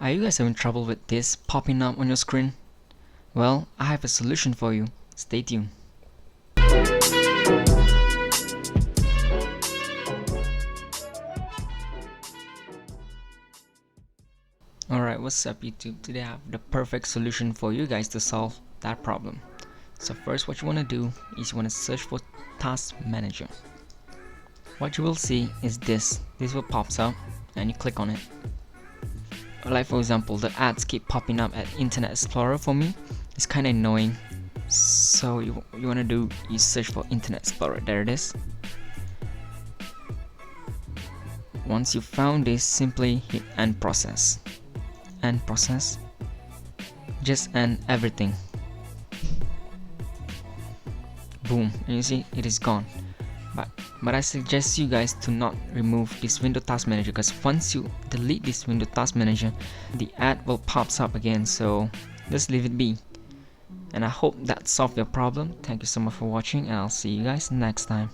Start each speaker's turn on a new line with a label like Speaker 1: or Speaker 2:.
Speaker 1: Are you guys having trouble with this popping up on your screen? Well, I have a solution for you. Stay tuned. Alright, what's up YouTube? Today I have the perfect solution for you guys to solve that problem. So first what you want to do is you want to search for Task Manager. What you will see is this will pops up and you click on it. Like for example, the ads keep popping up at Internet Explorer for me. It's kind of annoying. So you want to do is search for Internet Explorer. There it is. Once you found this, simply hit end process. End process. Just end everything. Boom, and you see it is gone. But I suggest you guys to not remove this window task manager, because once you delete this window task manager, the ad will pops up again, so just leave it be. And I hope that solved your problem. Thank you so much for watching, and I'll see you guys next time.